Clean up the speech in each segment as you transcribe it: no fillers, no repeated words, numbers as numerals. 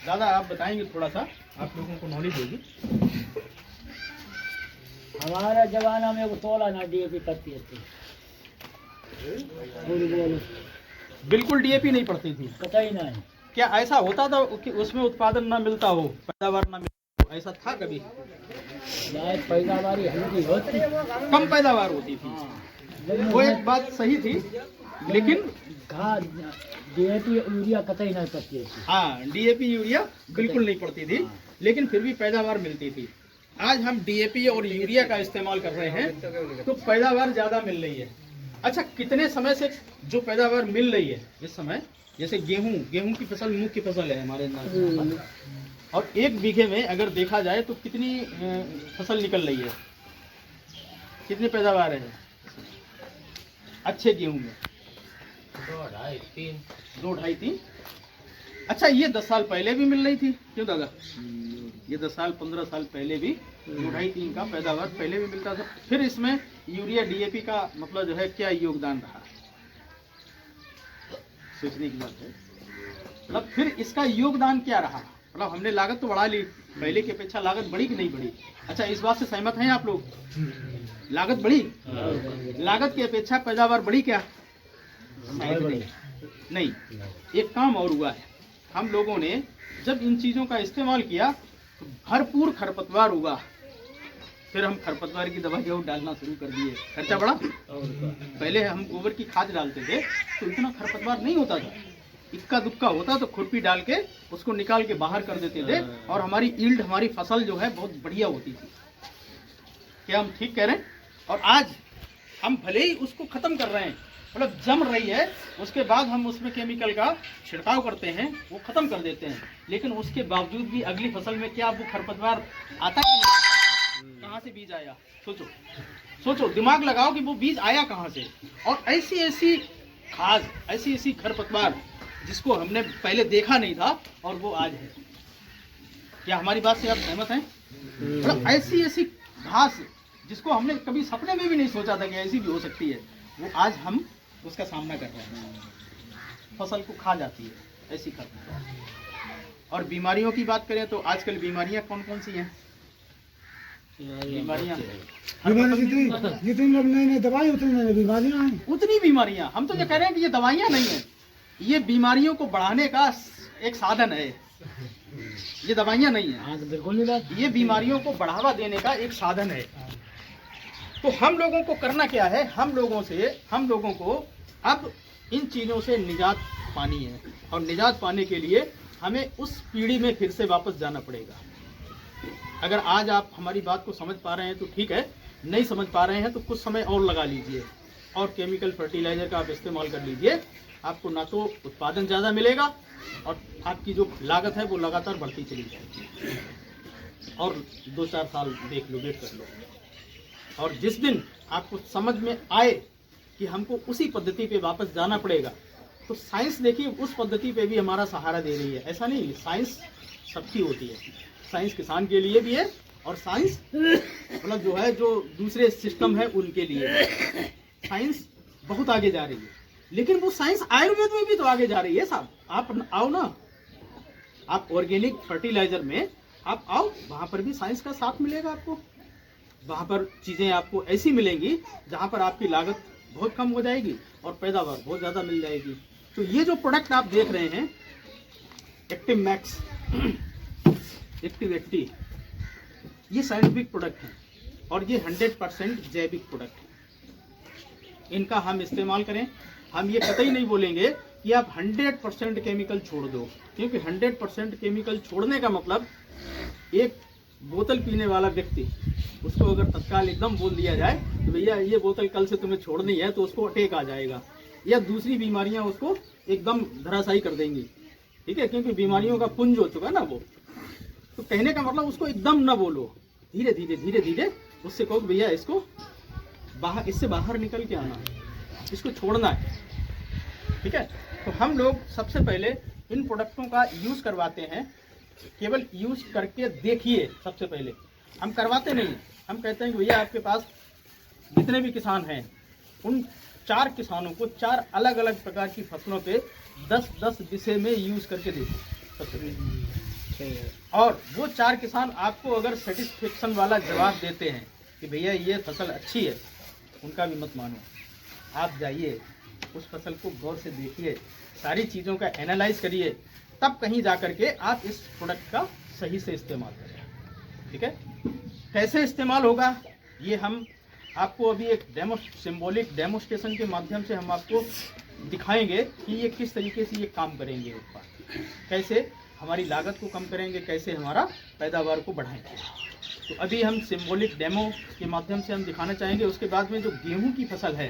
दादा आप बताएंगे थोड़ा सा, आप लोगों को नॉलेज होगी। हमारा जमाना में वो तोला ना डीएपी पड़ती थी। बोलो बिल्कुल डीएपी नहीं पड़ती थी, पता ही नहीं। क्या ऐसा होता था कि उसमें उत्पादन ना मिलता हो, पैदावार ना मिलता हो, ऐसा था कभी? शायद पैदावार हल्की होती, कम पैदावार होती थी, वो एक बात सही थी, लेकिन घास डीएपी यूरिया कतई नहीं पड़ती थी। हाँ डीएपी यूरिया बिल्कुल नहीं पड़ती थी, लेकिन फिर भी पैदावार मिलती थी। आज हम डीएपी और यूरिया का इस्तेमाल कर रहे हैं तो पैदावार ज्यादा मिल रही है। अच्छा, कितने समय से जो पैदावार मिल रही है इस समय, जैसे गेहूं की फसल मुख्य फसल है हमारे यहाँ, और 1 बीघे में अगर देखा जाए तो कितनी फसल निकल रही है, कितनी पैदावार है अच्छे गेहूं में? 2, 2.5, 3। अच्छा, ये 10 साल पहले भी मिल रही थी क्यों दादा? ये 10 साल 15 साल पहले भी 2.5, 3 का पैदावार पहले भी मिलता था। फिर इसमें यूरिया डीएपी का मतलब जो है क्या योगदान रहा, सोचने की बात है। मतलब फिर इसका योगदान क्या रहा? मतलब हमने लागत तो बढ़ा ली, पहले की अपेक्षा लागत बढ़ी कि नहीं बढ़ी? अच्छा, इस बात से सहमत हैं आप लोग? लागत बढ़ी? लागत की अपेक्षा पैदावार बढ़ी क्या? नहीं। एक काम और हुआ है, हम लोगों ने जब इन चीजों का इस्तेमाल किया तो भरपूर खरपतवार हुआ। फिर हम खरपतवार की दवाई डालना शुरू कर दिए, खर्चा बढ़ा। पहले हम गोबर की खाद डालते थे तो इतना खरपतवार नहीं होता था, इक्का दुक्का होता तो खुरपी डाल के उसको निकाल के बाहर कर देते थे और हमारी ईल्ड, हमारी फसल जो है बहुत बढ़िया होती थी। क्या हम ठीक कह रहे हैं? और आज हम भले ही उसको खत्म कर रहे हैं, मतलब जम रही है, उसके बाद हम उसमें केमिकल का छिड़काव करते हैं, वो खत्म कर देते हैं, लेकिन उसके बावजूद भी अगली फसल में क्या वो खरपतवार आता है? कहाँ से बीज आया? सोचो, दिमाग लगाओ कि वो बीज आया कहाँ से। और ऐसी ऐसी खाद, ऐसी ऐसी खरपतवार जिसको हमने पहले देखा नहीं था और वो आज है। क्या हमारी बात से आप सहमत हैं? मतलब ऐसी ऐसी घास जिसको हमने कभी सपने में भी नहीं सोचा था कि ऐसी भी हो सकती है, वो आज हम उसका सामना कर रहे हैं। फसल को खा जाती है ऐसी खरपतवार। और बीमारियों की बात करें तो आजकल बीमारियां कौन कौन सी हैं? बीमारियां जितनी नई दवाई उतनी बीमारियां हैं। उतनी बीमारियां, हम तो ये कह रहे हैं कि ये दवाइयां नहीं है, ये बीमारियों को बढ़ाने का एक साधन है, ये दवाइयां नहीं है। हाँ तो बिल्कुल नहीं, ये बीमारियों को बढ़ावा देने का एक साधन है। तो हम लोगों को करना क्या है? हम लोगों को अब इन चीज़ों से निजात पानी है, और निजात पाने के लिए हमें उस पीढ़ी में फिर से वापस जाना पड़ेगा। अगर आज आप हमारी बात को समझ पा रहे हैं तो ठीक है, नहीं समझ पा रहे हैं तो कुछ समय और लगा लीजिए और केमिकल फर्टिलाइजर का आप इस्तेमाल कर लीजिए। आपको ना तो उत्पादन ज़्यादा मिलेगा और आपकी जो लागत है वो लगातार बढ़ती चली जाएगी। और 2-4 साल देख लो, वेट कर लो, और जिस दिन आपको समझ में आए कि हमको उसी पद्धति पे वापस जाना पड़ेगा, तो साइंस देखिए उस पद्धति पे भी हमारा सहारा दे रही है। ऐसा नहीं, साइंस सबकी होती है, साइंस किसान के लिए भी है और साइंस मतलब जो है जो दूसरे सिस्टम है उनके लिए साइंस बहुत आगे जा रही है। लेकिन वो साइंस आयुर्वेद में भी तो आगे जा रही है साहब। आप आओ ना, आप ऑर्गेनिक फर्टिलाइजर में आप आओ, वहाँ पर भी साइंस का साथ मिलेगा आपको। वहाँ पर चीज़ें आपको ऐसी मिलेंगी जहाँ पर आपकी लागत बहुत कम हो जाएगी और पैदावार बहुत ज़्यादा मिल जाएगी। तो ये जो प्रोडक्ट आप देख रहे हैं, एक्टिव मैक्स, एक्टिव 80, ये साइंटिफिक प्रोडक्ट हैं और ये 100% जैविक प्रोडक्ट है। इनका हम इस्तेमाल करें। हम ये कतई नहीं बोलेंगे कि आप 100% केमिकल छोड़ दो, क्योंकि 100% केमिकल छोड़ने का मतलब एक बोतल पीने वाला व्यक्ति, उसको अगर तत्काल एकदम बोल दिया जाए तो भैया ये बोतल कल से तुम्हें छोड़नी है, तो उसको अटैक आ जाएगा या दूसरी बीमारियां उसको एकदम धराशायी कर देंगी। ठीक है, क्योंकि बीमारियों का पुंज हो चुका ना वो। तो कहने का मतलब उसको एकदम ना बोलो, धीरे धीरे उससे कहो भैया इसको बाहर, इससे बाहर निकल के आना, इसको छोड़ना है। ठीक है, तो हम लोग सबसे पहले इन प्रोडक्टों का यूज़ करवाते हैं। केवल यूज़ करके देखिए, सबसे पहले हम करवाते नहीं, हम कहते हैं कि भैया आपके पास जितने भी किसान हैं उन 4 किसानों को 4 अलग अलग प्रकार की फसलों पे 10-10 विषय में यूज़ करके देखिए सबसे पहले। और वो 4 किसान आपको अगर सेटिस्फेक्शन वाला जवाब देते हैं कि भैया ये फसल अच्छी है, उनका भी मत मानो। आप जाइए उस फसल को गौर से देखिए, सारी चीज़ों का एनालाइज करिए, तब कहीं जा कर के आप इस प्रोडक्ट का सही से इस्तेमाल करें। ठीक है, कैसे इस्तेमाल होगा ये हम आपको अभी एक सिंबॉलिक डेमोस्ट्रेशन के माध्यम से हम आपको दिखाएंगे कि ये किस तरीके से ये काम करेंगे उत्पाद, कैसे हमारी लागत को कम करेंगे, कैसे हमारा पैदावार को बढ़ाएंगे। तो अभी हम सिंबॉलिक डेमो के माध्यम से हम दिखाना चाहेंगे। उसके बाद में जो गेहूं की फसल है,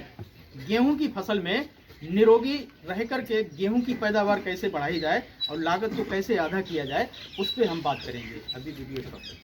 गेहूं की फसल में निरोगी रह कर के गेहूं की पैदावार कैसे बढ़ाई जाए और लागत को कैसे आधा किया जाए, उस पर हम बात करेंगे। अभी वीडियो स्टॉप।